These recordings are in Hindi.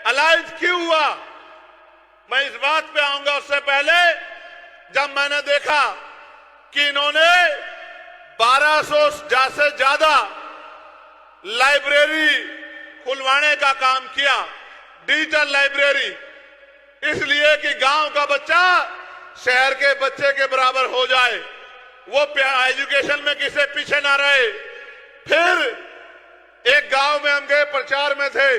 अलाइज क्यों हुआ, मैं इस बात पे आऊंगा। उससे पहले जब मैंने देखा कि इन्होंने 1200 से ज्यादा लाइब्रेरी खुलवाने का काम किया, डिजिटल लाइब्रेरी, इसलिए कि गांव का बच्चा शहर के बच्चे के बराबर हो जाए, वो एजुकेशन में किसी पीछे ना रहे। फिर एक गांव में हम गए, प्रचार में थे,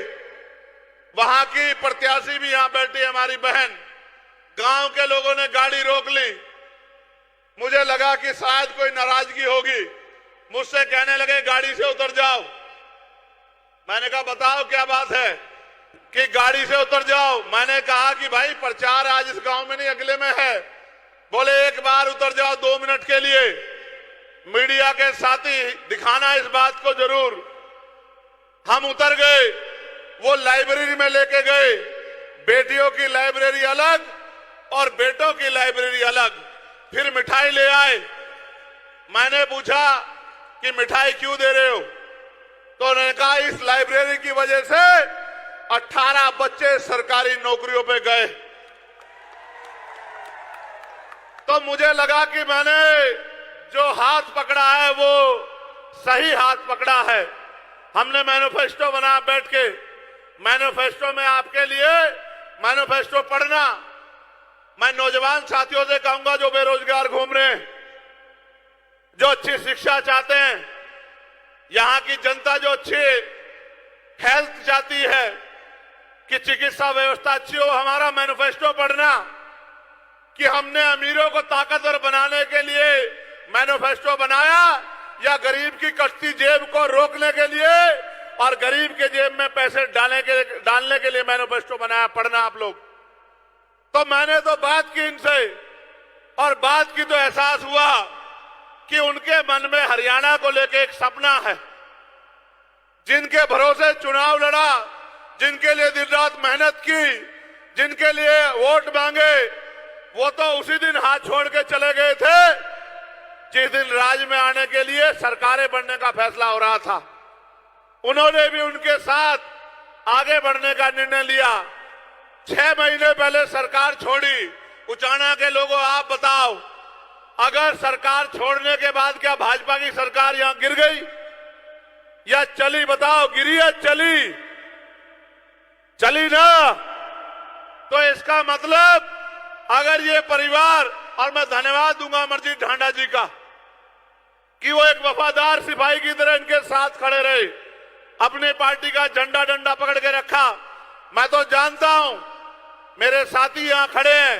वहां की प्रत्याशी भी यहां बैठी, हमारी बहन, गांव के लोगों ने गाड़ी रोक ली। मुझे लगा कि शायद कोई नाराजगी होगी, मुझसे कहने लगे गाड़ी से उतर जाओ। मैंने कहा बताओ क्या बात है कि गाड़ी से उतर जाओ। मैंने कहा कि भाई प्रचार आज इस गांव में नहीं अगले में है। बोले एक बार उतर जाओ 2 मिनट के लिए, मीडिया के साथी दिखाना इस बात को जरूर। हम उतर गए, वो लाइब्रेरी में लेके गए, बेटियों की लाइब्रेरी अलग और बेटों की लाइब्रेरी अलग। फिर मिठाई ले आए। मैंने पूछा कि मिठाई क्यों दे रहे हो, तो उन्होंने कहा इस लाइब्रेरी की वजह से 18 बच्चे सरकारी नौकरियों पे गए। तो मुझे लगा कि मैंने जो हाथ पकड़ा है वो सही हाथ पकड़ा है। हमने मैनिफेस्टो बना बैठ के, मैनिफेस्टो में आपके लिए मैनिफेस्टो पढ़ना। मैं नौजवान साथियों से कहूंगा जो बेरोजगार घूम रहे हैं, जो अच्छी शिक्षा चाहते हैं, यहां की जनता जो अच्छी हेल्थ चाहती है कि चिकित्सा व्यवस्था अच्छी हो, हमारा मैनिफेस्टो पढ़ना कि हमने अमीरों को ताकतवर बनाने के लिए मैनिफेस्टो बनाया या गरीब की कटती जेब को रोकने के लिए और गरीब के जेब में पैसे डालने के लिए मैनिफेस्टो बनाया। पढ़ना आप लोग। तो मैंने तो बात की इनसे और बात की तो एहसास हुआ कि उनके मन में हरियाणा को लेकर एक सपना है, जिनके भरोसे चुनाव लड़ा, जिनके लिए दिन रात मेहनत की, जिनके लिए वोट मांगे, वो तो उसी दिन हाथ छोड़ के चले गए थे जिस दिन राज में आने के लिए सरकारें बनने का फैसला हो रहा था। उन्होंने भी उनके साथ आगे बढ़ने का निर्णय लिया। 6 महीने पहले सरकार छोड़ी। उचाना के लोगों आप बताओ, अगर सरकार छोड़ने के बाद क्या भाजपा की सरकार यहां गिर गई या चली? बताओ, गिरी या चली? चली ना। तो इसका मतलब अगर ये परिवार, और मैं धन्यवाद दूंगा अमरजीत ढांडा जी का कि वो एक वफादार सिपाही की तरह इनके साथ खड़े रहे, अपनी पार्टी का झंडा डंडा पकड़ के रखा। मैं तो जानता हूं, मेरे साथी यहां खड़े हैं,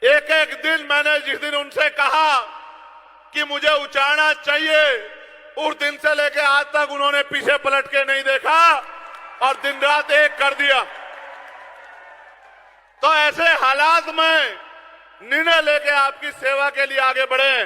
एक एक दिन मैंने जिस दिन उनसे कहा कि मुझे उचाना चाहिए, उस दिन से लेकर आज तक उन्होंने पीछे पलट के नहीं देखा और दिन रात एक कर दिया। तो ऐसे हालात में निर्णय लेके आपकी सेवा के लिए आगे बढ़े।